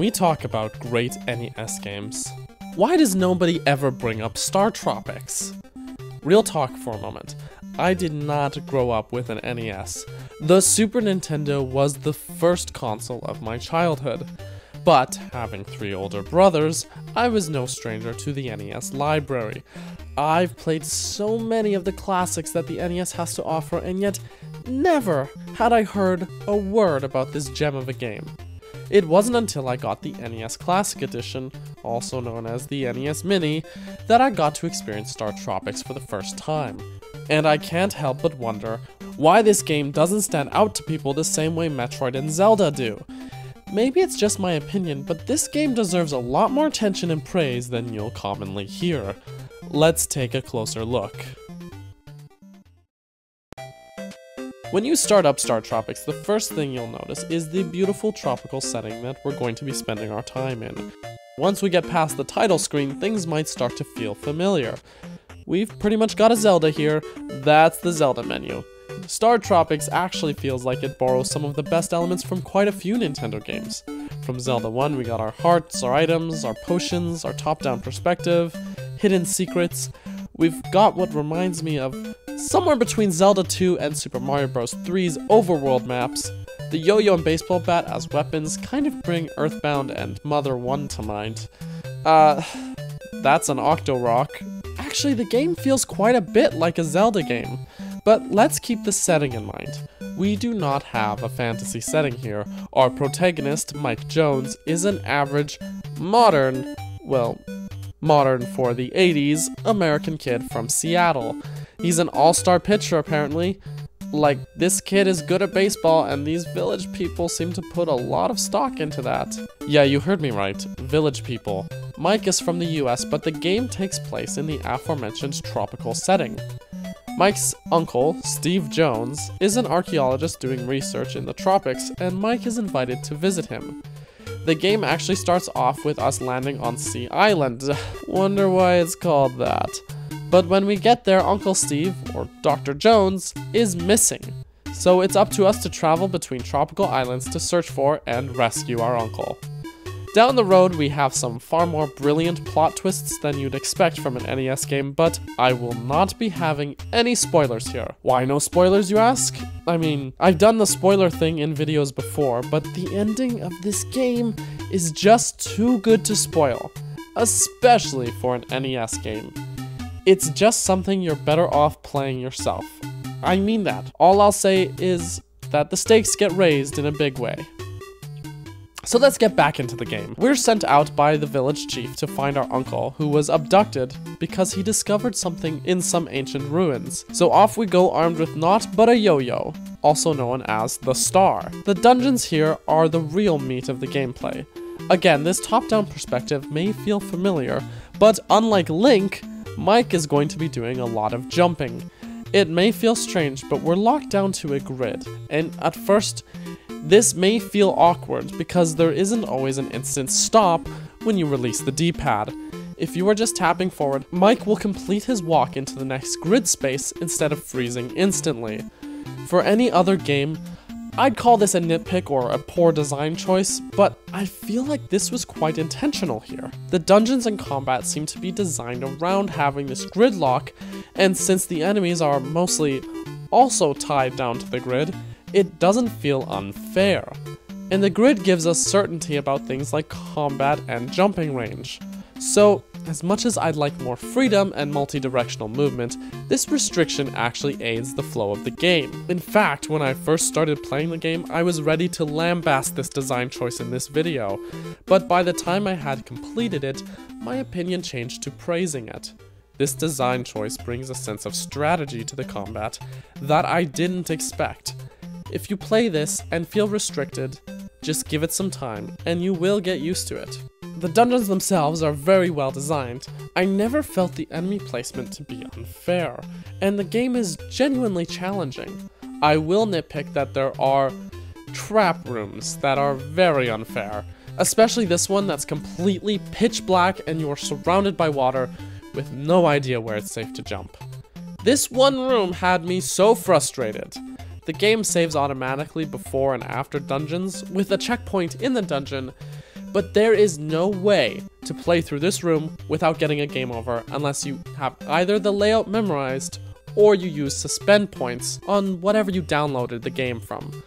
we talk about great NES games, why does nobody ever bring up StarTropics? Real talk for a moment. I did not grow up with an NES. The Super Nintendo was the first console of my childhood. But, having 3 older brothers, I was no stranger to the NES library. I've played so many of the classics that the NES has to offer, and yet never had I heard a word about this gem of a game. It wasn't until I got the NES Classic Edition, also known as the NES Mini, that I got to experience StarTropics for the first time. And I can't help but wonder why this game doesn't stand out to people the same way Metroid and Zelda do. Maybe it's just my opinion, but this game deserves a lot more attention and praise than you'll commonly hear. Let's take a closer look. When you start up StarTropics, the first thing you'll notice is the beautiful tropical setting that we're going to be spending our time in. Once we get past the title screen, things might start to feel familiar. We've pretty much got a Zelda here. That's the Zelda menu. StarTropics actually feels like it borrows some of the best elements from quite a few Nintendo games. From Zelda 1, we got our hearts, our items, our potions, our top-down perspective, hidden secrets. We've got what reminds me of somewhere between Zelda 2 and Super Mario Bros. 3's overworld maps. The yo-yo and baseball bat as weapons kind of bring Earthbound and Mother 1 to mind. That's an Octo-Rock. Actually, the game feels quite a bit like a Zelda game. But let's keep the setting in mind. We do not have a fantasy setting here. Our protagonist, Mike Jones, is an average, modern for the 80s, American kid from Seattle. He's an all-star pitcher, apparently. Like, this kid is good at baseball, and these village people seem to put a lot of stock into that. Yeah, you heard me right, village people. Mike is from the US, but the game takes place in the aforementioned tropical setting. Mike's uncle, Steve Jones, is an archaeologist doing research in the tropics, and Mike is invited to visit him. The game actually starts off with us landing on Sea Island. Wonder why it's called that. But when we get there, Uncle Steve, or Dr. Jones, is missing. So it's up to us to travel between tropical islands to search for and rescue our uncle. Down the road, we have some far more brilliant plot twists than you'd expect from an NES game, but I will not be having any spoilers here. Why no spoilers, you ask? I mean, I've done the spoiler thing in videos before, but the ending of this game is just too good to spoil, especially for an NES game. It's just something you're better off playing yourself. I mean that. All I'll say is that the stakes get raised in a big way. So let's get back into the game. We're sent out by the village chief to find our uncle, who was abducted because he discovered something in some ancient ruins. So off we go armed with naught but a yo-yo, also known as the Star. The dungeons here are the real meat of the gameplay. Again, this top-down perspective may feel familiar, but unlike Link, Mike is going to be doing a lot of jumping. It may feel strange, but we're locked down to a grid, and at first, this may feel awkward because there isn't always an instant stop when you release the D-pad. If you are just tapping forward, Mike will complete his walk into the next grid space instead of freezing instantly. For any other game, I'd call this a nitpick or a poor design choice, but I feel like this was quite intentional here. The dungeons and combat seem to be designed around having this gridlock, and since the enemies are mostly also tied down to the grid, it doesn't feel unfair. And the grid gives us certainty about things like combat and jumping range. So, as much as I'd like more freedom and multi-directional movement, this restriction actually aids the flow of the game. In fact, when I first started playing the game, I was ready to lambaste this design choice in this video, but by the time I had completed it, my opinion changed to praising it. This design choice brings a sense of strategy to the combat that I didn't expect. If you play this and feel restricted, just give it some time, and you will get used to it. The dungeons themselves are very well designed. I never felt the enemy placement to be unfair, and the game is genuinely challenging. I will nitpick that there are trap rooms that are very unfair, especially this one that's completely pitch black and you're surrounded by water with no idea where it's safe to jump. This one room had me so frustrated. The game saves automatically before and after dungeons, with a checkpoint in the dungeon, But there is no way to play through this room without getting a game over unless you have either the layout memorized or you use suspend points on whatever you downloaded the game from.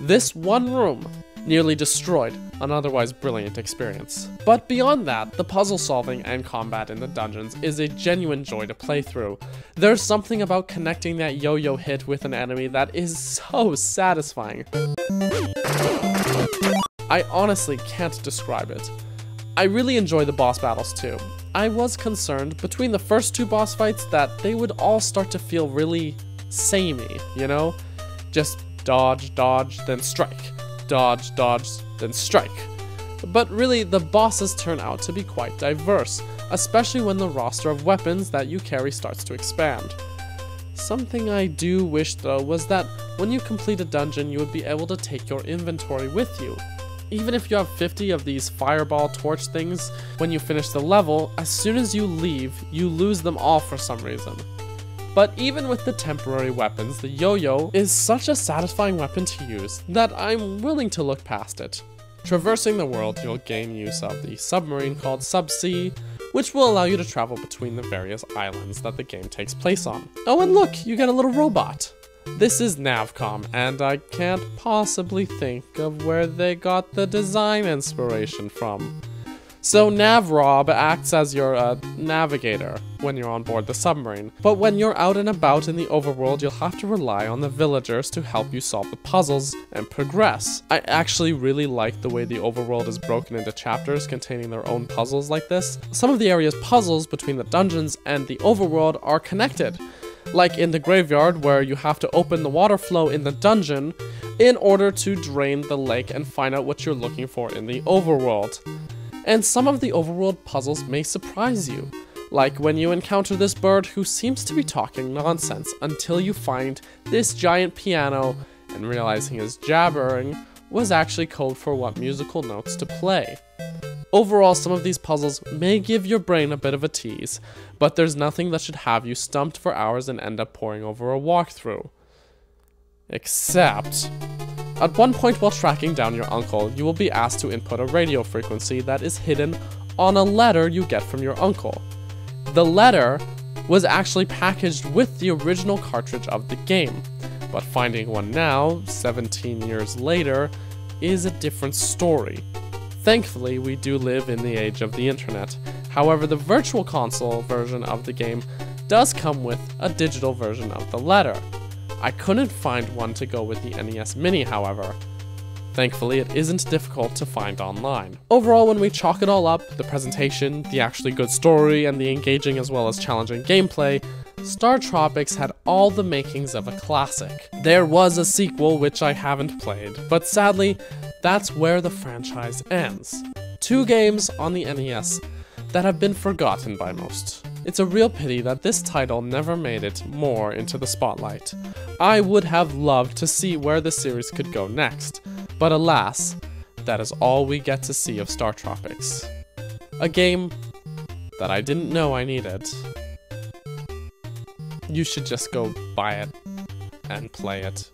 This one room nearly destroyed an otherwise brilliant experience. But beyond that, the puzzle solving and combat in the dungeons is a genuine joy to play through. There's something about connecting that yo-yo hit with an enemy that is so satisfying. I honestly can't describe it. I really enjoy the boss battles too. I was concerned between the first 2 boss fights that they would all start to feel really samey, you know? Just dodge, dodge, then strike. Dodge, dodge, then strike. But really, the bosses turn out to be quite diverse, especially when the roster of weapons that you carry starts to expand. Something I do wish though was that when you complete a dungeon, you would be able to take your inventory with you. Even if you have 50 of these fireball torch things, when you finish the level, as soon as you leave, you lose them all for some reason. But even with the temporary weapons, the yo-yo is such a satisfying weapon to use that I'm willing to look past it. Traversing the world, you'll gain use of the submarine called Subsea, which will allow you to travel between the various islands that the game takes place on. Oh, and look, you get a little robot. This is Navcom, and I can't possibly think of where they got the design inspiration from. So Navrob acts as your navigator when you're on board the submarine, but when you're out and about in the overworld, you'll have to rely on the villagers to help you solve the puzzles and progress. I actually really like the way the overworld is broken into chapters containing their own puzzles like this. Some of the area's puzzles between the dungeons and the overworld are connected, like in the graveyard where you have to open the water flow in the dungeon in order to drain the lake and find out what you're looking for in the overworld. And some of the overworld puzzles may surprise you, like when you encounter this bird who seems to be talking nonsense until you find this giant piano and realizing his jabbering was actually code for what musical notes to play. Overall, some of these puzzles may give your brain a bit of a tease, but there's nothing that should have you stumped for hours and end up poring over a walkthrough. Except, at one point while tracking down your uncle, you will be asked to input a radio frequency that is hidden on a letter you get from your uncle. The letter was actually packaged with the original cartridge of the game, but finding one now, 17 years later, is a different story. Thankfully, we do live in the age of the internet. However, the virtual console version of the game does come with a digital version of the letter. I couldn't find one to go with the NES Mini, however. Thankfully, it isn't difficult to find online. Overall, when we chalk it all up, the presentation, the actually good story, and the engaging as well as challenging gameplay, StarTropics had all the makings of a classic. There was a sequel which I haven't played, but sadly, that's where the franchise ends. 2 games on the NES that have been forgotten by most. It's a real pity that this title never made it more into the spotlight. I would have loved to see where the series could go next, but alas, that is all we get to see of StarTropics. A game that I didn't know I needed. You should just go buy it and play it.